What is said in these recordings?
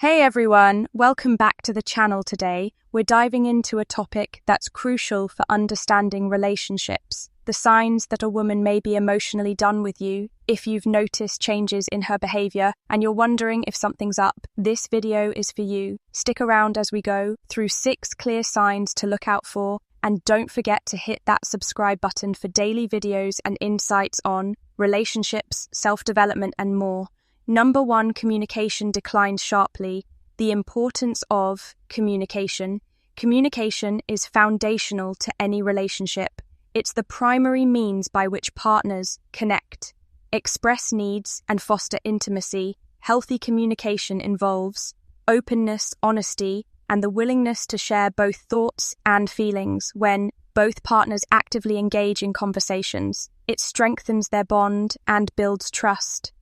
Hey everyone, welcome back to the channel today. We're diving into a topic that's crucial for understanding relationships. The signs that a woman may be emotionally done with you. If you've noticed changes in her behavior and you're wondering if something's up, this video is for you. Stick around as we go through 6 clear signs to look out for, and don't forget to hit that subscribe button for daily videos and insights on relationships, self-development, and more. Number 1, communication declines sharply. The importance of communication. Communication is foundational to any relationship. It's the primary means by which partners connect, express needs, and foster intimacy. Healthy communication involves openness, honesty, and the willingness to share both thoughts and feelings. When both partners actively engage in conversations, it strengthens their bond and builds trust.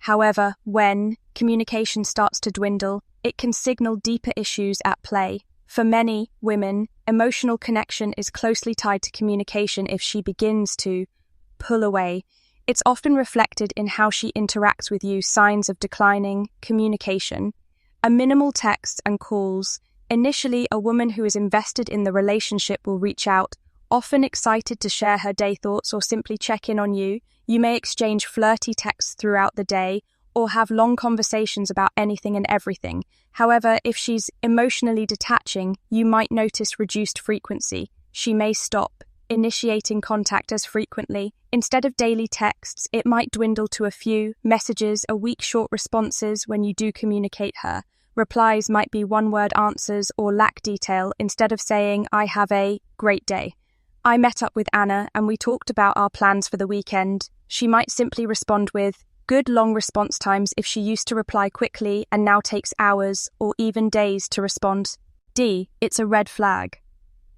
However, when communication starts to dwindle, it can signal deeper issues at play. For many women, emotional connection is closely tied to communication. If she begins to pull away, it's often reflected in how she interacts with you. Signs of declining communication. A minimal text and calls. Initially, a woman who is invested in the relationship will reach out, often excited to share her day thoughts or simply check in on you. You may exchange flirty texts throughout the day or have long conversations about anything and everything. However, if she's emotionally detaching, you might notice reduced frequency. She may stop initiating contact as frequently. Instead of daily texts, it might dwindle to a few messages a week, short responses when you do communicate her. Replies might be one-word answers or lack detail. Instead of saying, "I have a great day. I met up with Anna and we talked about our plans for the weekend," she might simply respond with good long response times. If she used to reply quickly and now takes hours or even days to respond. D. It's a red flag.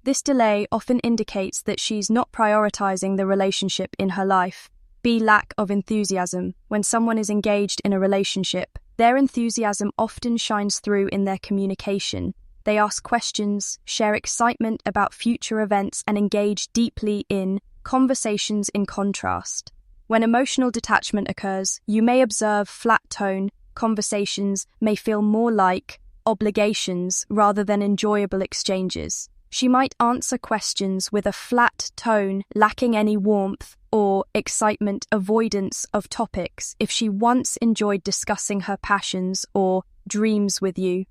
This delay often indicates that she's not prioritizing the relationship in her life. B. Lack of enthusiasm. When someone is engaged in a relationship, their enthusiasm often shines through in their communication. They ask questions, share excitement about future events, and engage deeply in conversations. In contrast, when emotional detachment occurs, you may observe flat tone. Conversations may feel more like obligations rather than enjoyable exchanges. She might answer questions with a flat tone, lacking any warmth or excitement. Avoidance of topics. If she once enjoyed discussing her passions or dreams with you,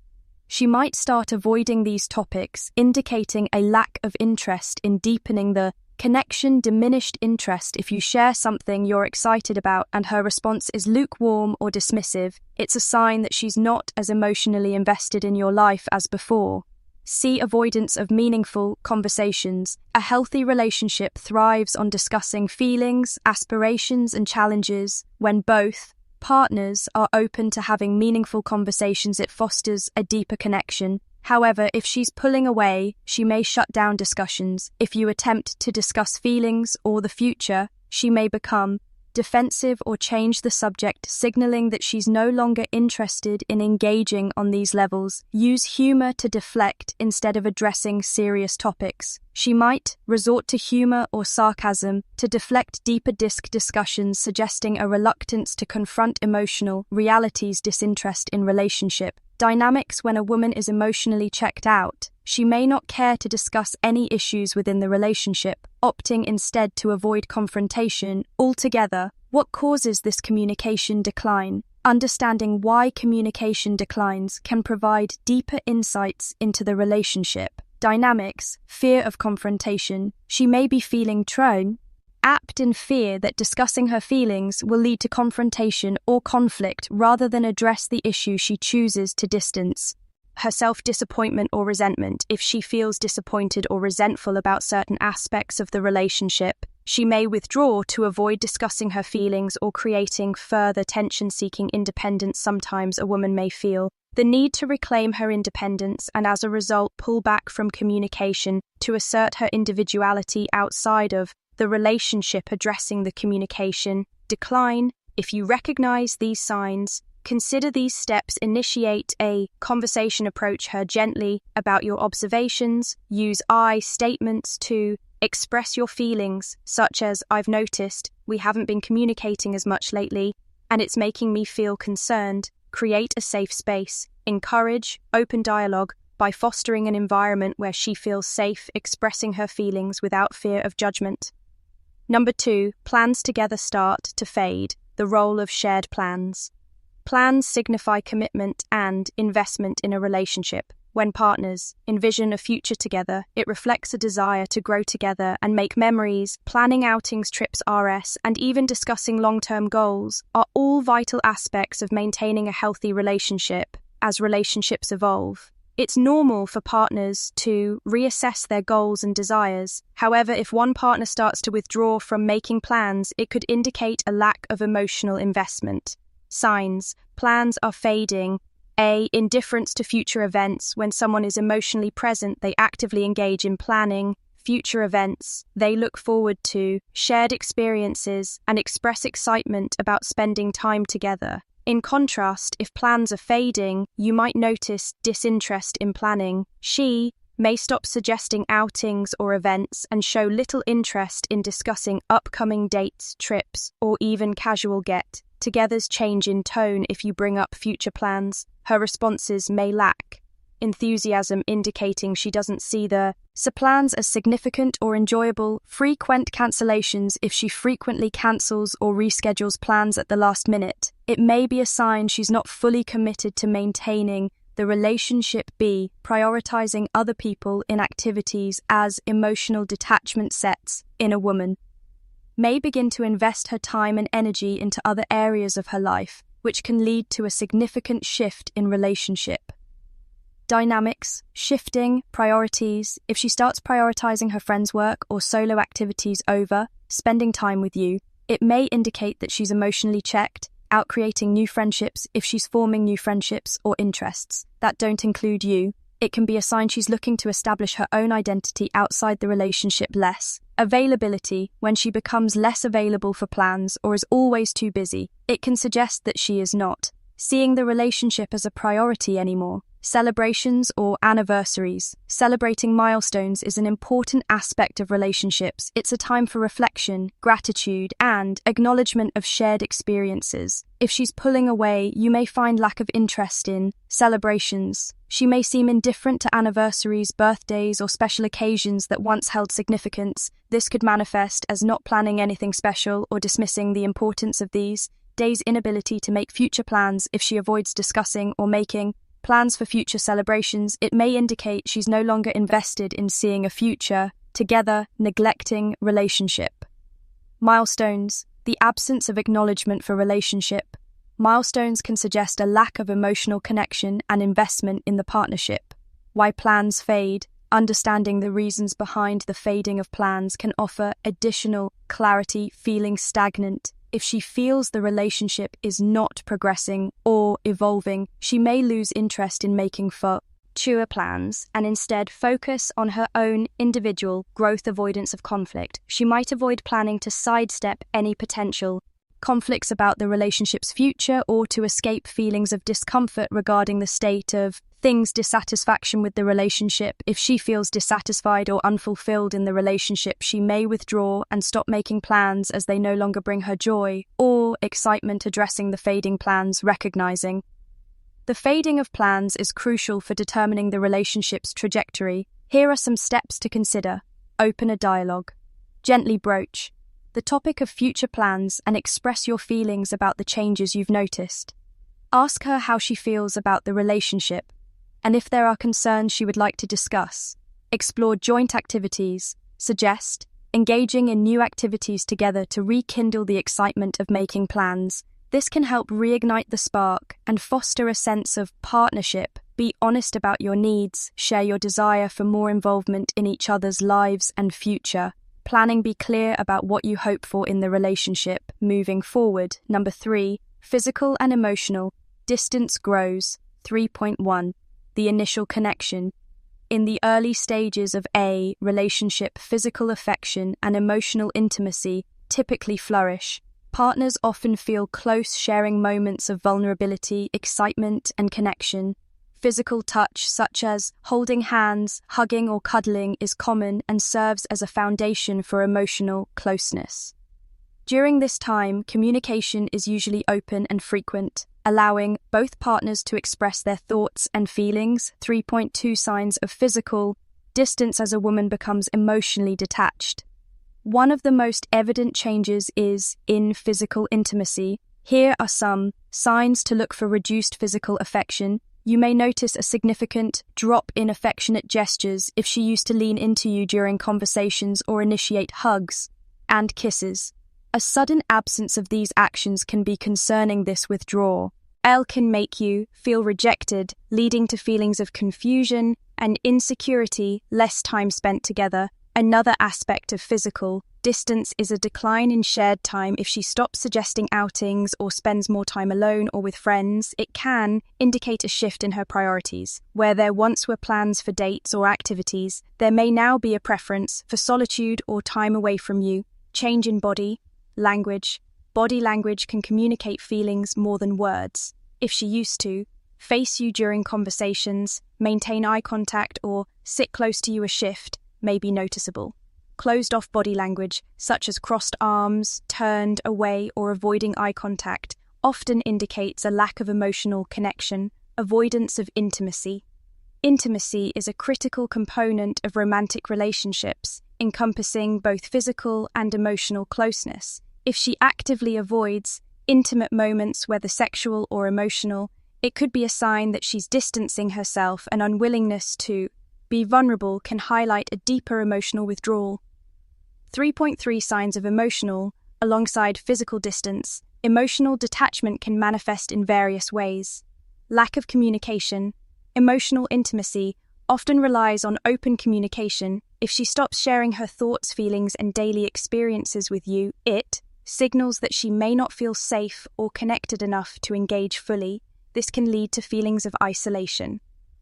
she might start avoiding these topics, indicating a lack of interest in deepening the connection. Diminished interest. If you share something you're excited about and her response is lukewarm or dismissive, it's a sign that she's not as emotionally invested in your life as before. C. Avoidance of meaningful conversations. A healthy relationship thrives on discussing feelings, aspirations, and challenges. When both partners are open to having meaningful conversations, it fosters a deeper connection. However, if she's pulling away, she may shut down discussions. If you attempt to discuss feelings or the future, she may become defensive or change the subject, signaling that she's no longer interested in engaging on these levels. Use humor to deflect instead of addressing serious topics. She might resort to humor or sarcasm to deflect deeper discussions, suggesting a reluctance to confront emotional realities. Disinterest in relationship dynamics. When a woman is emotionally checked out, she may not care to discuss any issues within the relationship, opting instead to avoid confrontation altogether. What causes this communication decline? Understanding why communication declines can provide deeper insights into the relationship dynamics. Fear of confrontation. She may be feeling trapped in fear that discussing her feelings will lead to confrontation or conflict. Rather than address the issue, she chooses to distance herself. Disappointment or resentment. If she feels disappointed or resentful about certain aspects of the relationship, she may withdraw to avoid discussing her feelings or creating further tension. Seeking independence. Sometimes a woman may feel the need to reclaim her independence and as a result pull back from communication to assert her individuality outside of the relationship. Addressing the communication decline. If you recognize these signs, consider these steps. Initiate a conversation. Approach her gently about your observations. Use I statements to express your feelings, such as, "I've noticed we haven't been communicating as much lately, and it's making me feel concerned." Create a safe space. Encourage open dialogue by fostering an environment where she feels safe expressing her feelings without fear of judgment. Number 2, plans together start to fade. The role of shared plans. Plans signify commitment and investment in a relationship. When partners envision a future together, it reflects a desire to grow together and make memories. Planning outings, trips, RS, and even discussing long-term goals are all vital aspects of maintaining a healthy relationship as relationships evolve. It's normal for partners to reassess their goals and desires. However, if one partner starts to withdraw from making plans, it could indicate a lack of emotional investment. Signs: plans are fading. A. Indifference to future events. When someone is emotionally present, they actively engage in planning future events they look forward to, shared experiences, and express excitement about spending time together. In contrast, if plans are fading, you might notice disinterest in planning. She may stop suggesting outings or events and show little interest in discussing upcoming dates, trips, or even casual get-togethers. Change in tone if you bring up future plans. Her responses may lack enthusiasm, indicating she doesn't see the plans as significant or enjoyable. Frequent cancellations. If she frequently cancels or reschedules plans at the last minute, it may be a sign she's not fully committed to maintaining the relationship. B. Prioritizing other people in activities. As emotional detachment sets in a woman, may begin to invest her time and energy into other areas of her life, which can lead to a significant shift in relationship dynamics. Shifting priorities. If she starts prioritizing her friends' work or solo activities over spending time with you, it may indicate that she's emotionally checked out. Creating new friendships. If she's forming new friendships or interests that don't include you, it can be a sign she's looking to establish her own identity outside the relationship. Less availability. When she becomes less available for plans or is always too busy, it can suggest that she is not seeing the relationship as a priority anymore. Celebrations or anniversaries. Celebrating milestones is an important aspect of relationships. It's a time for reflection, gratitude, and acknowledgement of shared experiences. If she's pulling away, you may find lack of interest in celebrations. She may seem indifferent to anniversaries, birthdays, or special occasions that once held significance. This could manifest as not planning anything special or dismissing the importance of these days. Inability to make future plans. If she avoids discussing or making plans for future celebrations, it may indicate she's no longer invested in seeing a future together. Neglecting relationship milestones. The absence of acknowledgement for relationship milestones can suggest a lack of emotional connection and investment in the partnership. Why plans fade. Understanding the reasons behind the fading of plans can offer additional clarity. Feeling stagnant. If she feels the relationship is not progressing or evolving, she may lose interest in making future plans and instead focus on her own individual growth. Avoidance of conflict. She might avoid planning to sidestep any potential conflicts about the relationship's future or to escape feelings of discomfort regarding the state of things. Dissatisfaction with the relationship. If she feels dissatisfied or unfulfilled in the relationship, she may withdraw and stop making plans as they no longer bring her joy or excitement. Addressing the fading plans. Recognizing the fading of plans is crucial for determining the relationship's trajectory. Here are some steps to consider. Open a dialogue. Gently broach the topic of future plans and express your feelings about the changes you've noticed. Ask her how she feels about the relationship and if there are concerns she would like to discuss. Explore joint activities. Suggest engaging in new activities together to rekindle the excitement of making plans. This can help reignite the spark and foster a sense of partnership. Be honest about your needs. Share your desire for more involvement in each other's lives and future. Planning. Be clear about what you hope for in the relationship moving forward. Number 3, physical and emotional. Distance grows. 3.1. The initial connection. In the early stages of a relationship, physical affection and emotional intimacy typically flourish. Partners often feel close, sharing moments of vulnerability, excitement, and connection. Physical touch, such as holding hands, hugging, or cuddling, is common and serves as a foundation for emotional closeness. During this time, communication is usually open and frequent. allowing both partners to express their thoughts and feelings. 3.2 Signs of physical distance as a woman becomes emotionally detached. One of the most evident changes is in physical intimacy. Here are some signs to look for: reduced physical affection. You may notice a significant drop in affectionate gestures if she used to lean into you during conversations or initiate hugs and kisses. A sudden absence of these actions can be concerning. This withdrawal can make you feel rejected, leading to feelings of confusion and insecurity. Less time spent together. Another aspect of physical distance is a decline in shared time. If she stops suggesting outings or spends more time alone or with friends, it can indicate a shift in her priorities. Where there once were plans for dates or activities, there may now be a preference for solitude or time away from you. Change in body language. Body language can communicate feelings more than words. If she used to face you during conversations, maintain eye contact, or sit close to you, a shift may be noticeable. Closed-off body language, such as crossed arms, turned away, or avoiding eye contact, often indicates a lack of emotional connection, avoidance of intimacy. Intimacy is a critical component of romantic relationships, encompassing both physical and emotional closeness. If she actively avoids intimate moments, whether sexual or emotional, it could be a sign that she's distancing herself. An unwillingness to be vulnerable can highlight a deeper emotional withdrawal. 3.3 Signs of emotional. Alongside physical distance, emotional detachment can manifest in various ways. Lack of communication. Emotional intimacy often relies on open communication. If she stops sharing her thoughts, feelings, and daily experiences with you, it signals that she may not feel safe or connected enough to engage fully. This can lead to feelings of isolation.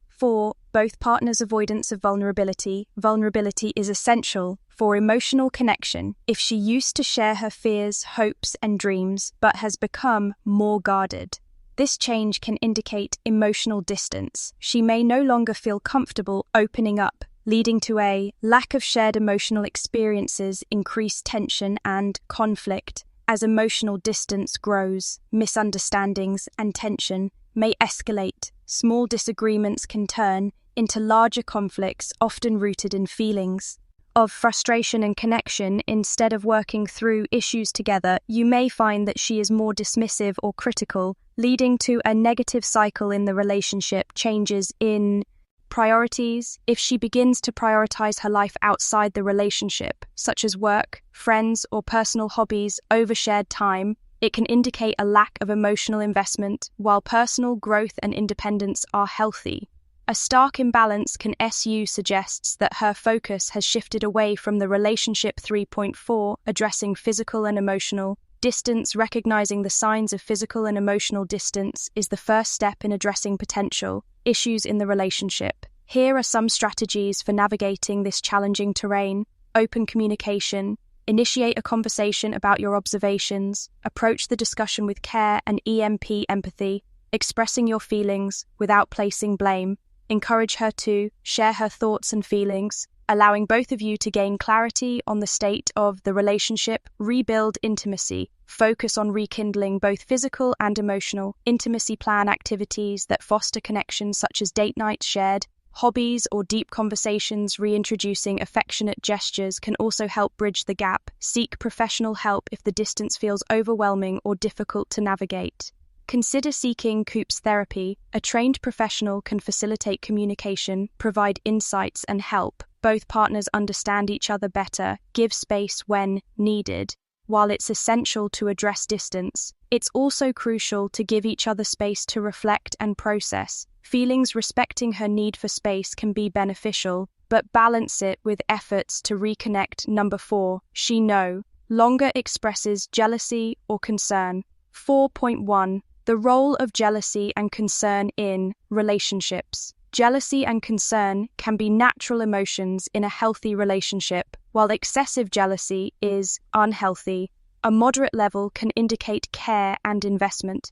4. Both partners' avoidance of vulnerability. Vulnerability is essential for emotional connection. If she used to share her fears, hopes, and dreams, but has become more guarded, this change can indicate emotional distance. She may no longer feel comfortable opening up, leading to a lack of shared emotional experiences, increased tension, and conflict. As emotional distance grows, misunderstandings and tension may escalate. Small disagreements can turn into larger conflicts, often rooted in feelings of frustration and connection. Instead of working through issues together, you may find that she is more dismissive or critical, leading to a negative cycle in the relationship. Changes in priorities. If she begins to prioritize her life outside the relationship, such as work, friends, or personal hobbies over shared time, it can indicate a lack of emotional investment. While personal growth and independence are healthy, a stark imbalance can suggests that her focus has shifted away from the relationship. 3.4 Addressing physical and emotional distance. Recognizing the signs of physical and emotional distance is the first step in addressing potential issues in the relationship. Here are some strategies for navigating this challenging terrain. Open communication. Initiate a conversation about your observations. Approach the discussion with care and empathy, expressing your feelings without placing blame. Encourage her to share her thoughts and feelings, allowing both of you to gain clarity on the state of the relationship. Rebuild intimacy. Focus on rekindling both physical and emotional intimacy. Plan activities that foster connection, such as date nights, shared hobbies, or deep conversations. Reintroducing affectionate gestures can also help bridge the gap. Seek professional help if the distance feels overwhelming or difficult to navigate. Consider seeking coops therapy. A trained professional can facilitate communication, provide insights, and help both partners understand each other better. Give space when needed. While it's essential to address distance, it's also crucial to give each other space to reflect and process feelings. Respecting her need for space can be beneficial, but balance it with efforts to reconnect. 4. She no longer expresses jealousy or concern. 4.1 The role of jealousy and concern in relationships. Jealousy and concern can be natural emotions in a healthy relationship, while excessive jealousy is unhealthy. A moderate level can indicate care and investment.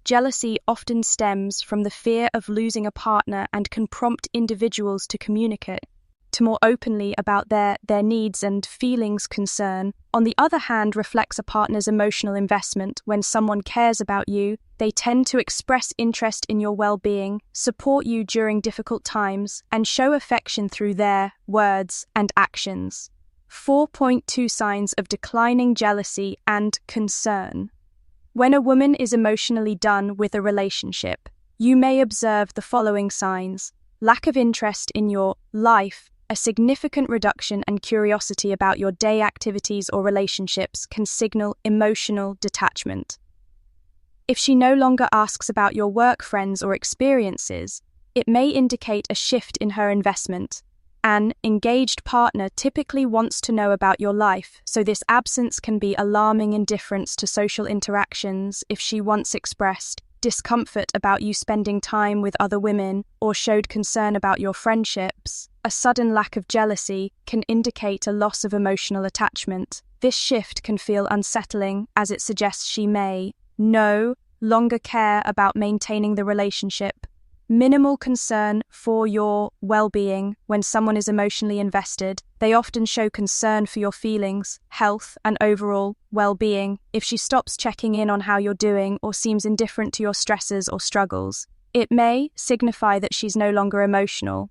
Jealousy often stems from the fear of losing a partner and can prompt individuals to communicate to more openly about their needs and feelings concern. On the other hand, reflects a partner's emotional investment. When someone cares about you, they tend to express interest in your well-being, support you during difficult times, and show affection through their words and actions. 4.2 Signs of declining jealousy and concern. When a woman is emotionally done with a relationship, you may observe the following signs: lack of interest in your life, a significant reduction and curiosity about your day activities or relationships can signal emotional detachment. If she no longer asks about your work, friends, or experiences, it may indicate a shift in her investment. An engaged partner typically wants to know about your life, so this absence can be alarming. Indifference to social interactions. If she once expressed discomfort about you spending time with other women or showed concern about your friendships, a sudden lack of jealousy can indicate a loss of emotional attachment. This shift can feel unsettling, as it suggests she may no longer care about maintaining the relationship. Minimal concern for your well-being. When someone is emotionally invested, they often show concern for your feelings, health, and overall well-being. If she stops checking in on how you're doing or seems indifferent to your stresses or struggles, it may signify that she's no longer emotional.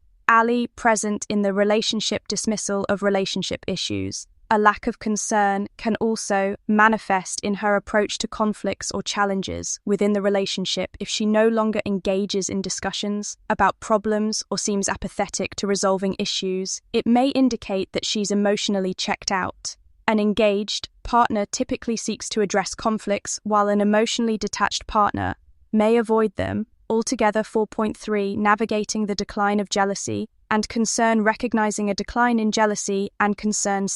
Present in the relationship. Dismissal of relationship issues. A lack of concern can also manifest in her approach to conflicts or challenges within the relationship. If she no longer engages in discussions about problems or seems apathetic to resolving issues, it may indicate that she's emotionally checked out. An engaged partner typically seeks to address conflicts, while an emotionally detached partner may avoid them altogether. 4.3 Navigating the decline of jealousy and concern. Recognizing a decline in jealousy and concern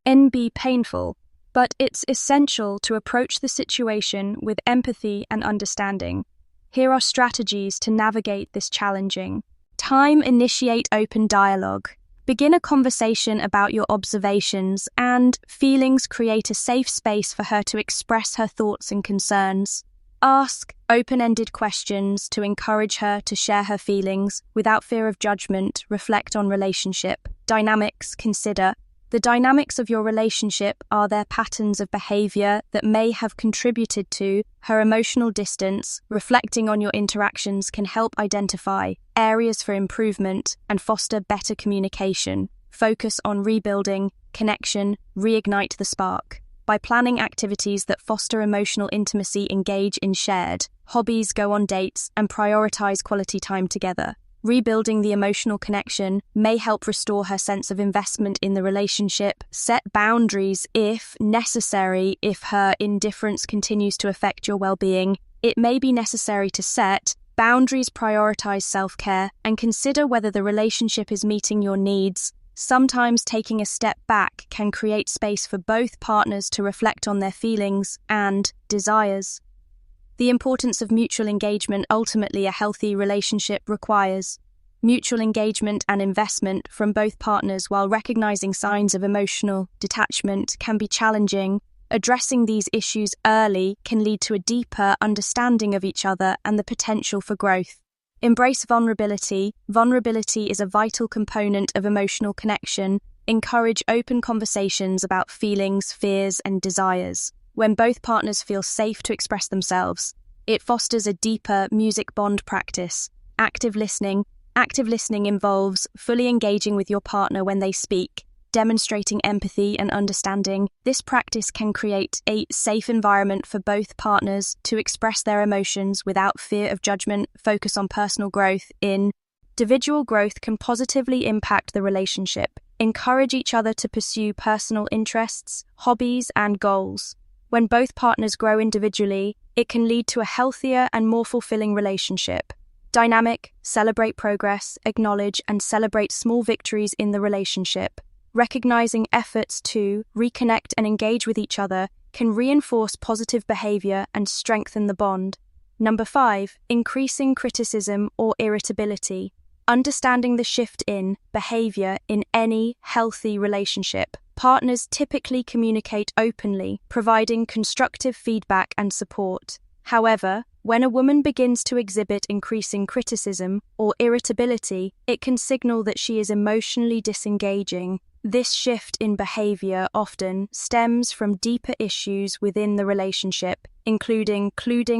can be painful, but it's essential to approach the situation with empathy and understanding. Here are strategies to navigate this challenging time. Initiate open dialogue. Begin a conversation about your observations and feelings. Create a safe space for her to express her thoughts and concerns. Ask open-ended questions to encourage her to share her feelings without fear of judgment. Reflect on relationship dynamics. Consider the dynamics of your relationship. Are there patterns of behavior that may have contributed to her emotional distance? Reflecting on your interactions can help identify areas for improvement and foster better communication. Focus on rebuilding connection. Reignite the spark. By planning activities that foster emotional intimacy, engage in shared hobbies, go on dates, and prioritize quality time together. Rebuilding the emotional connection may help restore her sense of investment in the relationship. Set boundaries if necessary. If her indifference continues to affect your well-being, it may be necessary to set boundaries. Prioritize self-care and consider whether the relationship is meeting your needs. Sometimes taking a step back can create space for both partners to reflect on their feelings and desires. The importance of mutual engagement. Ultimately, a healthy relationship requires mutual engagement and investment from both partners. While recognizing signs of emotional detachment can be challenging, addressing these issues early can lead to a deeper understanding of each other and the potential for growth. Embrace vulnerability. Vulnerability is a vital component of emotional connection. Encourage open conversations about feelings, fears, and desires. When both partners feel safe to express themselves, it fosters a deeper music bond. Practice active listening. Active listening involves fully engaging with your partner when they speak, demonstrating empathy and understanding. This practice can create a safe environment for both partners to express their emotions without fear of judgment. Focus on personal growth. Individual growth can positively impact the relationship. Encourage each other to pursue personal interests, hobbies, and goals. When both partners grow individually, it can lead to a healthier and more fulfilling relationship. Dynamic. Celebrate progress, acknowledge and celebrate small victories in the relationship. Recognizing efforts to reconnect and engage with each other can reinforce positive behavior and strengthen the bond. 5. Increasing criticism or irritability. Understanding the shift in behavior in any healthy relationship. Partners typically communicate openly, providing constructive feedback and support. However, When a woman begins to exhibit increasing criticism or irritability, it can signal that she is emotionally disengaging. This shift in behavior often stems from deeper issues within the relationship, including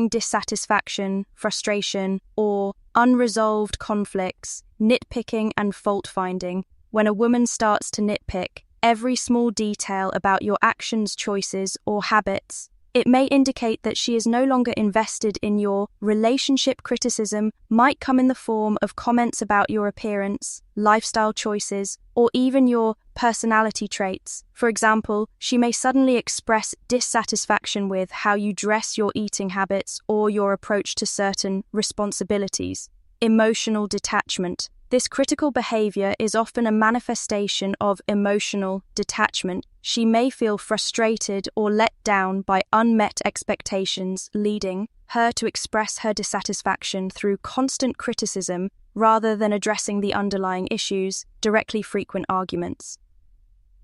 dissatisfaction, frustration, or unresolved conflicts, nitpicking, and fault-finding. When a woman starts to nitpick every small detail about your actions, choices, or habits, it may indicate that she is no longer invested in your relationship. Criticism might come in the form of comments about your appearance, lifestyle choices, or even your personality traits. For example, she may suddenly express dissatisfaction with how you dress, your eating habits, or your approach to certain responsibilities. Emotional detachment. This critical behavior is often a manifestation of emotional detachment. She may feel frustrated or let down by unmet expectations, leading her to express her dissatisfaction through constant criticism rather than addressing the underlying issues, directly. Frequent arguments.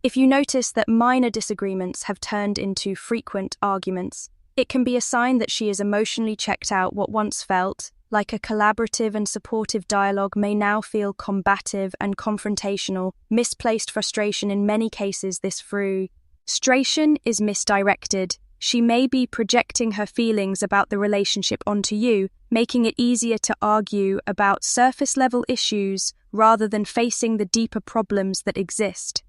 If you notice that minor disagreements have turned into frequent arguments, it can be a sign that she is emotionally checked out. What once felt like a collaborative and supportive dialogue may now feel combative and confrontational. Misplaced frustration. In many cases, this frustration is misdirected. She may be projecting her feelings about the relationship onto you, making it easier to argue about surface-level issues rather than facing the deeper problems that exist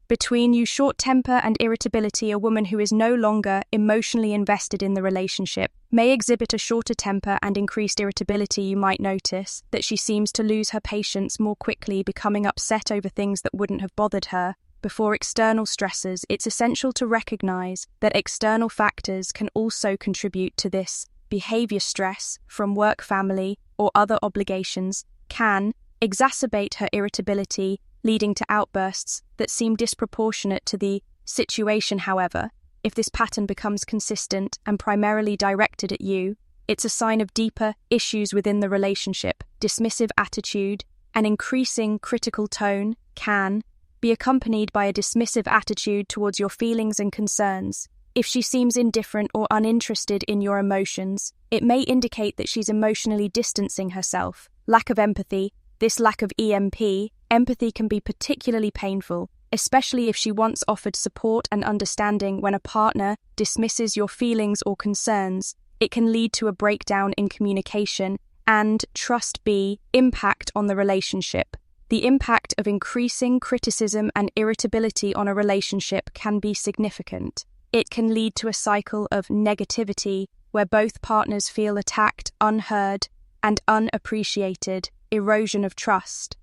between you. Short temper and irritability. A woman who is no longer emotionally invested in the relationship may exhibit a shorter temper and increased irritability. You might notice that she seems to lose her patience more quickly, becoming upset over things that wouldn't have bothered her before. External stressors. It's essential to recognize that external factors can also contribute to this behavior. Stress from work, family, or other obligations can exacerbate her irritability, leading to outbursts that seem disproportionate to the situation. However, if this pattern becomes consistent and primarily directed at you, it's a sign of deeper issues within the relationship. Dismissive attitude. An increasing critical tone can be accompanied by a dismissive attitude towards your feelings and concerns. If she seems indifferent or uninterested in your emotions, it may indicate that she's emotionally distancing herself. Lack of empathy. This lack of empathy can be particularly painful, especially if she once offered support and understanding. When a partner dismisses your feelings or concerns, it can lead to a breakdown in communication and trust. Impact on the relationship. The impact of increasing criticism and irritability on a relationship can be significant. It can lead to a cycle of negativity where both partners feel attacked, unheard, and unappreciated. Erosion of trust.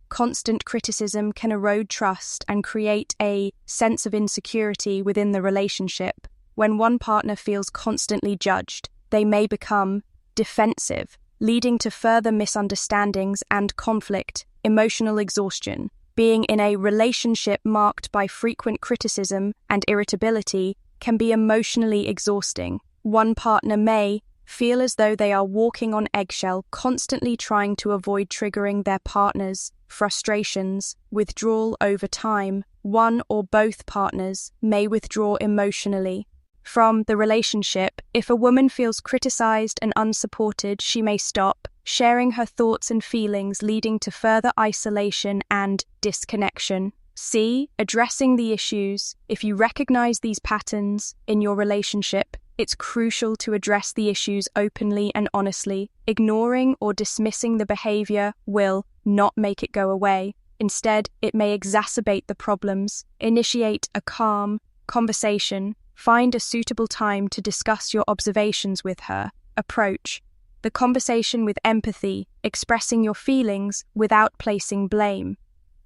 Constant criticism can erode trust and create a sense of insecurity within the relationship. When one partner feels constantly judged, they may become defensive, leading to further misunderstandings and conflict. Emotional exhaustion. Being in a relationship marked by frequent criticism and irritability can be emotionally exhausting. One partner may feel as though they are walking on eggshell, constantly trying to avoid triggering their partner's frustrations. Withdrawal. Over time, one or both partners may withdraw emotionally from the relationship. If a woman feels criticized and unsupported, she may stop sharing her thoughts and feelings, leading to further isolation and disconnection. C. Addressing the issues. If you recognize these patterns in your relationship, it's crucial to address the issues openly and honestly. Ignoring or dismissing the behavior will not make it go away. Instead, it may exacerbate the problems. Initiate a calm conversation. Find a suitable time to discuss your observations with her. Approach the conversation with empathy, expressing your feelings without placing blame.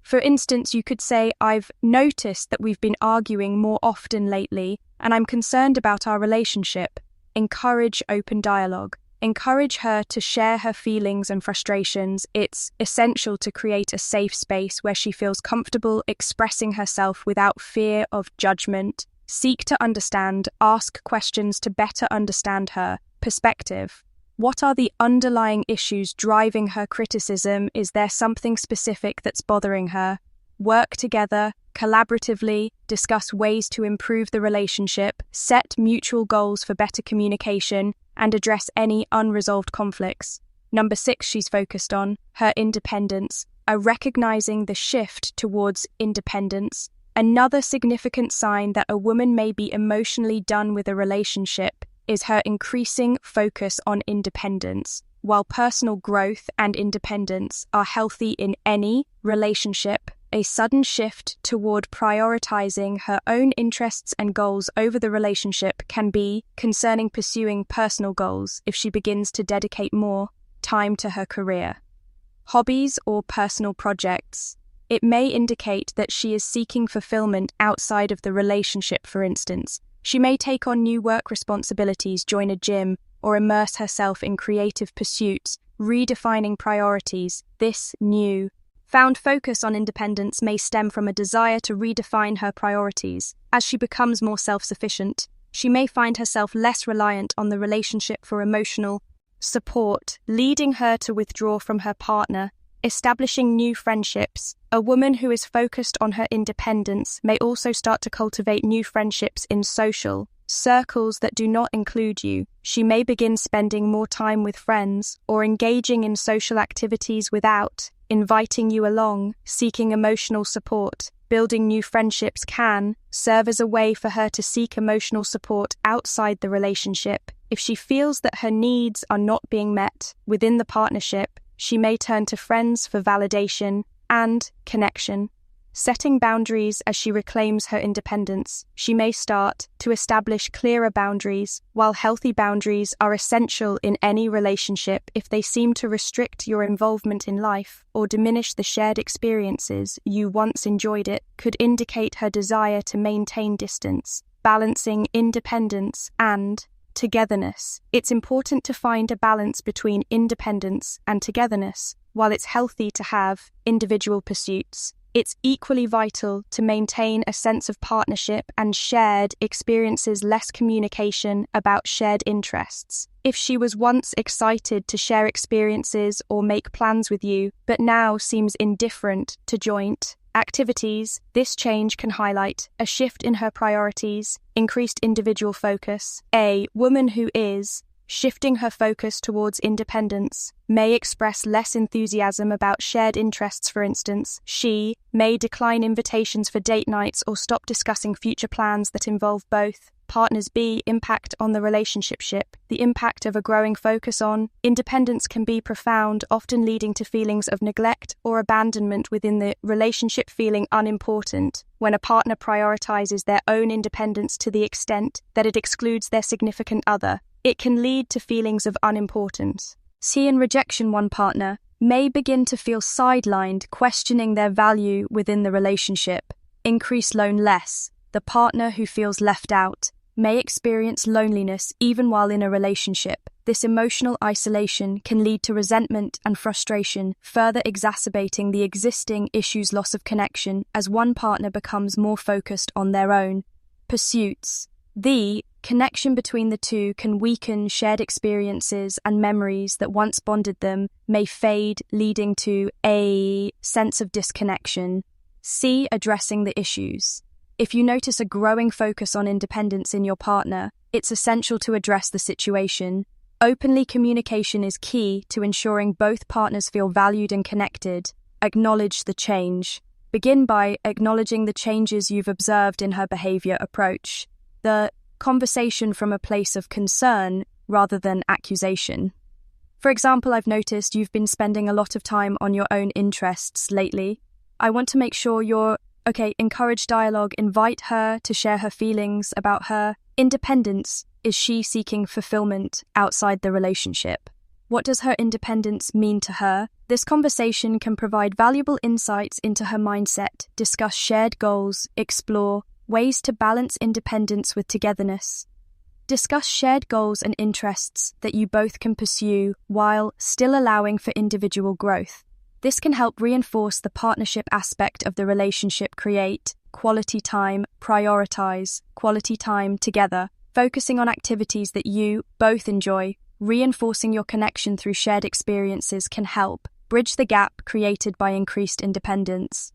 For instance, you could say, "I've noticed that we've been arguing more often lately, and I'm concerned about our relationship." Encourage open dialogue. Encourage her to share her feelings and frustrations. It's essential to create a safe space where she feels comfortable expressing herself without fear of judgment. Seek to understand. Ask questions to better understand her perspective. What are the underlying issues driving her criticism? Is there something specific that's bothering her? Work together. collaboratively, discuss ways to improve the relationship, set mutual goals for better communication, and address any unresolved conflicts. Number 6 she's focused on, her independence, recognizing the shift towards independence. Another significant sign that a woman may be emotionally done with a relationship is her increasing focus on independence. While personal growth and independence are healthy in any relationship, a sudden shift toward prioritizing her own interests and goals over the relationship can be concerning pursuing personal goals if she begins to dedicate more time to her career, hobbies, or personal projects. It may indicate that she is seeking fulfillment outside of the relationship, for instance. She may take on new work responsibilities, join a gym, or immerse herself in creative pursuits, redefining priorities. This new found focus on independence may stem from a desire to redefine her priorities. As she becomes more self-sufficient, she may find herself less reliant on the relationship for emotional support, leading her to withdraw from her partner. Establishing new friendships. A woman who is focused on her independence may also start to cultivate new friendships in social circles that do not include you. She may begin spending more time with friends or engaging in social activities without inviting you along. Seeking emotional support. Building new friendships can serve as a way for her to seek emotional support outside the relationship. If she feels that her needs are not being met within the partnership, she may turn to friends for validation and connection. Setting boundaries as she reclaims her independence. She may start to establish clearer boundaries. While healthy boundaries are essential in any relationship, if they seem to restrict your involvement in life or diminish the shared experiences you once enjoyed, it could indicate her desire to maintain distance. Balancing independence and togetherness. It's important to find a balance between independence and togetherness. While it's healthy to have individual pursuits, it's equally vital to maintain a sense of partnership and shared experiences. Less communication about shared interests. If she was once excited to share experiences or make plans with you, but now seems indifferent to joint activities, this change can highlight a shift in her priorities, increased individual focus. A woman who is shifting her focus towards independence may express less enthusiasm about shared interests. For instance, she may decline invitations for date nights or stop discussing future plans that involve both partners. B. Impact on the relationship. The impact of a growing focus on independence can be profound, often leading to feelings of neglect or abandonment within the relationship. Feeling unimportant. When a partner prioritizes their own independence to the extent that it excludes their significant other, it can lead to feelings of unimportance. C. In rejection, one partner may begin to feel sidelined, questioning their value within the relationship. Increased loneliness. The partner who feels left out may experience loneliness even while in a relationship. This emotional isolation can lead to resentment and frustration, further exacerbating the existing issues. Loss of connection as one partner becomes more focused on their own pursuits. The connection between the two can weaken. Shared experiences and memories that once bonded them may fade, leading to a sense of disconnection. C. Addressing the issues. If you notice a growing focus on independence in your partner, it's essential to address the situation. Openly communication is key to ensuring both partners feel valued and connected. Acknowledge the change. Begin by acknowledging the changes you've observed in her behavior. Approach the conversation from a place of concern rather than accusation. For example, I've noticed you've been spending a lot of time on your own interests lately. I want to make sure you're okay. Encourage dialogue. Invite her to share her feelings about her independence. Is she seeking fulfillment outside the relationship? What does her independence mean to her? This conversation can provide valuable insights into her mindset. Discuss shared goals. Explore ways to balance independence with togetherness. Discuss shared goals and interests that you both can pursue while still allowing for individual growth. This can help reinforce the partnership aspect of the relationship. Create quality time. Prioritize quality time together, focusing on activities that you both enjoy. Reinforcing your connection through shared experiences can help bridge the gap created by increased independence.